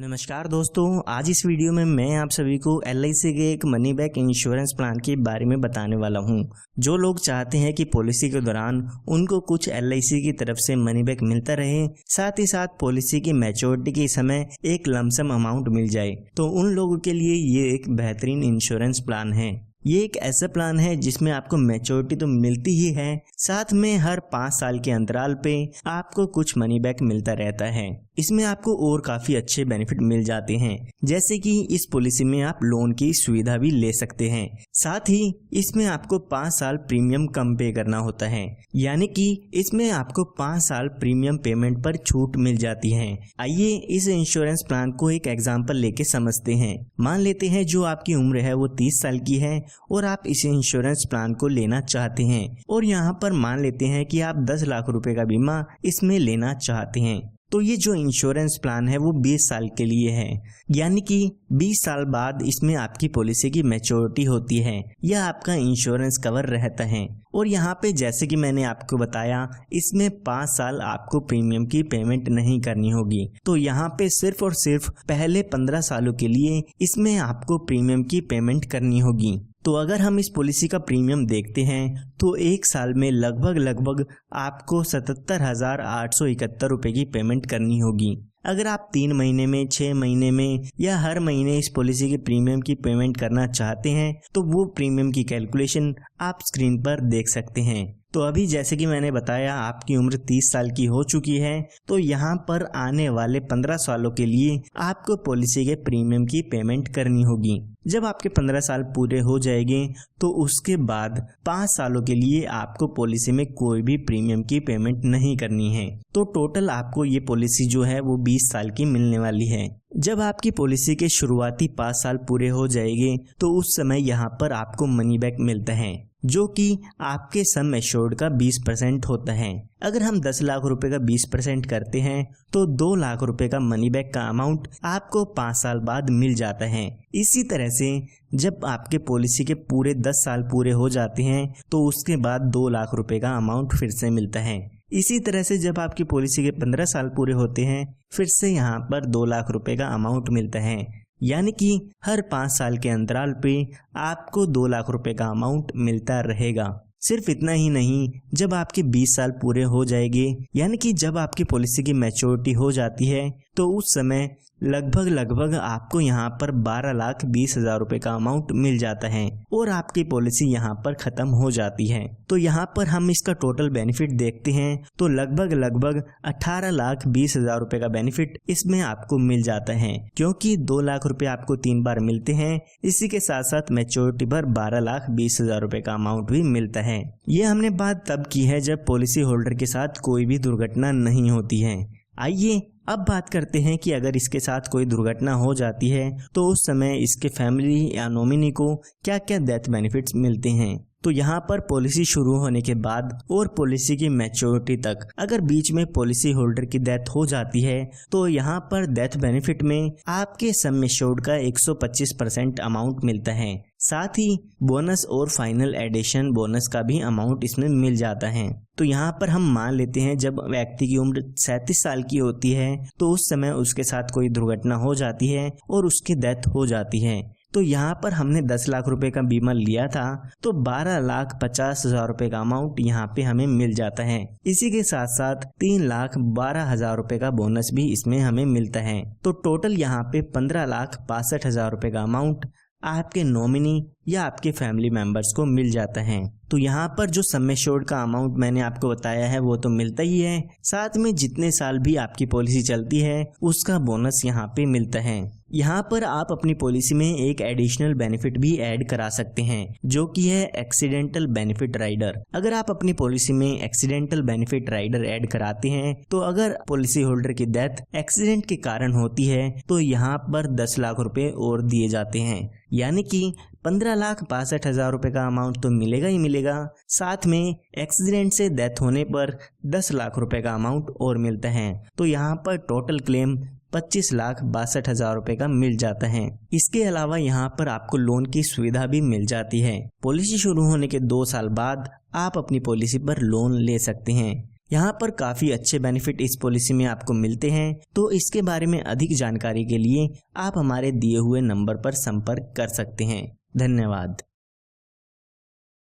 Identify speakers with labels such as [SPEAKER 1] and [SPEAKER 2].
[SPEAKER 1] नमस्कार दोस्तों, आज इस वीडियो में मैं आप सभी को LIC के एक मनी बैक इंश्योरेंस प्लान के बारे में बताने वाला हूं। जो लोग चाहते हैं कि पॉलिसी के दौरान उनको कुछ LIC की तरफ से मनी बैक मिलता रहे, साथ ही साथ पॉलिसी की मैच्योरिटी के समय एक लमसम अमाउंट मिल जाए, तो उन लोगों के लिए ये एक बेहतरीन इंश्योरेंस प्लान है। ये एक ऐसा प्लान है जिसमें आपको मैच्योरिटी तो मिलती ही है, साथ में हर 5 साल के अंतराल पे आपको कुछ मनी बैक मिलता रहता है। इसमें आपको और काफी अच्छे बेनिफिट मिल जाते हैं, जैसे कि इस पॉलिसी में आप लोन की सुविधा भी ले सकते हैं। साथ ही इसमें आपको 5 साल प्रीमियम कम पे करना होता है, यानी कि इसमें आपको 5 साल प्रीमियम पेमेंट पर छूट मिल जाती है। आइए इस इंश्योरेंस प्लान को एक एग्जांपल लेके समझते हैं। मान लेते हैं जो आपकी उम्र है वो 30 साल की है और आप इस इंश्योरेंस प्लान को लेना चाहते हैं, और यहाँ पर मान लेते हैं कि आप 10 लाख रुपए का बीमा इसमें लेना चाहते हैं। तो ये जो इंश्योरेंस प्लान है वो 20 साल के लिए है, यानी कि 20 साल बाद इसमें आपकी पॉलिसी की मैच्योरिटी होती है या आपका इंश्योरेंस कवर रहता है। और यहाँ पे जैसे कि मैंने आपको बताया, इसमें 5 साल आपको प्रीमियम की पेमेंट नहीं करनी होगी। तो यहाँ पे सिर्फ और सिर्फ पहले 15 सालों के लिए इसमें आपको प्रीमियम की पेमेंट करनी होगी। तो अगर हम इस पॉलिसी का प्रीमियम देखते हैं तो एक साल में लगभग आपको 77,871 रुपए की पेमेंट करनी होगी। अगर आप 3 महीने में, 6 महीने में या हर महीने इस पॉलिसी के प्रीमियम की पेमेंट करना चाहते हैं तो वो प्रीमियम की कैलकुलेशन आप स्क्रीन पर देख सकते हैं। तो अभी जैसे कि मैंने बताया आपकी उम्र 30 साल की हो चुकी है, तो यहाँ पर आने वाले 15 सालों के लिए आपको पॉलिसी के प्रीमियम की पेमेंट करनी होगी। जब आपके 15 साल पूरे हो जाएंगे तो उसके बाद 5 सालों के लिए आपको पॉलिसी में कोई भी प्रीमियम की पेमेंट नहीं करनी है। तो टोटल आपको ये पॉलिसी जो है वो 20 साल की मिलने वाली है। जब आपकी पॉलिसी के शुरुआती 5 साल पूरे हो जाएंगे तो उस समय यहाँ पर आपको मनी बैक मिलता है, जो कि आपके सम एश्योर्ड का 20% होता है। अगर हम 10 लाख रुपए का 20% करते हैं तो 2 लाख रुपए का मनी बैक का अमाउंट आपको 5 साल बाद मिल जाता है। इसी तरह से जब आपके पॉलिसी के पूरे 10 साल पूरे हो जाते हैं तो उसके बाद 2 लाख रुपए का अमाउंट फिर से मिलता है। इसी तरह से जब आपकी पॉलिसी के 15 साल पूरे होते हैं फिर से यहाँ पर 2 लाख रुपए का अमाउंट मिलता है, यानी कि हर 5 साल के अंतराल पे आपको 2 लाख रुपए का अमाउंट मिलता रहेगा। सिर्फ इतना ही नहीं, जब आपके 20 साल पूरे हो जाएंगे, यानी कि जब आपकी पॉलिसी की मैच्योरिटी हो जाती है, तो उस समय लगभग आपको यहाँ पर 12,20,000 रुपए का अमाउंट मिल जाता है और आपकी पॉलिसी यहाँ पर खत्म हो जाती है। तो यहाँ पर हम इसका टोटल बेनिफिट देखते हैं तो लगभग 18,20,000 रुपए का बेनिफिट इसमें आपको मिल जाता है, क्योंकि 2 लाख रुपए आपको 3 बार मिलते हैं। इसी के साथ साथ मैच्योरिटी पर 12,20,000 रुपए का अमाउंट भी मिलता है। ये हमने बात तब की है जब पॉलिसी होल्डर के साथ कोई भी दुर्घटना नहीं होती है। आइए अब बात करते हैं कि अगर इसके साथ कोई दुर्घटना हो जाती है तो उस समय इसके फैमिली या नॉमिनी को क्या क्या डेथ बेनिफिट्स मिलते हैं। तो यहाँ पर पॉलिसी शुरू होने के बाद और पॉलिसी की मैच्योरिटी तक अगर बीच में पॉलिसी होल्डर की डेथ हो जाती है तो यहाँ पर डेथ बेनिफिट में आपके सम एश्योर्ड का 125% अमाउंट मिलता है। साथ ही बोनस और फाइनल एडिशन बोनस का भी अमाउंट इसमें मिल जाता है। तो यहाँ पर हम मान लेते हैं जब व्यक्ति की उम्र 37 साल की होती है तो उस समय उसके साथ कोई दुर्घटना हो जाती है और उसकी डेथ हो जाती है। तो यहाँ पर हमने 10 लाख रुपए का बीमा लिया था तो 12,50,000 रुपए का अमाउंट यहाँ पे हमें मिल जाता है। इसी के साथ साथ 3,12,000 रुपए का बोनस भी इसमें हमें मिलता है। तो टोटल यहाँ पे 15,62,000 रुपए का अमाउंट आपके नॉमिनी या आपके फैमिली मेंबर्स को मिल जाता है। तो यहाँ पर जो सम एश्योर्ड का अमाउंट मैंने आपको बताया है वो तो मिलता ही है, साथ में जितने साल भी आपकी पॉलिसी चलती है उसका बोनस यहाँ पे मिलता है। यहाँ पर आप अपनी पॉलिसी में एक एडिशनल बेनिफिट भी ऐड करा सकते हैं, जो कि है एक्सीडेंटल बेनिफिट राइडर। अगर आप अपनी पॉलिसी में एक्सीडेंटल बेनिफिट राइडर ऐड कराते हैं तो अगर पॉलिसी होल्डर की डेथ एक्सीडेंट के कारण होती है तो यहाँ पर 10 लाख रुपए और दिए जाते हैं, यानी कि 15,62,000 रुपए का अमाउंट तो मिलेगा ही मिलेगा, साथ में एक्सीडेंट से डेथ होने पर 10 लाख रुपए का अमाउंट और मिलता है। तो यहाँ पर टोटल क्लेम 25,62,000 रुपए का मिल जाता है। इसके अलावा यहाँ पर आपको लोन की सुविधा भी मिल जाती है। पॉलिसी शुरू होने के 2 साल बाद आप अपनी पॉलिसी पर लोन ले सकते हैं। यहाँ पर काफ़ी अच्छे बेनिफिट इस पॉलिसी में आपको मिलते हैं। तो इसके बारे में अधिक जानकारी के लिए आप हमारे दिए हुए नंबर पर संपर्क कर सकते हैं। धन्यवाद।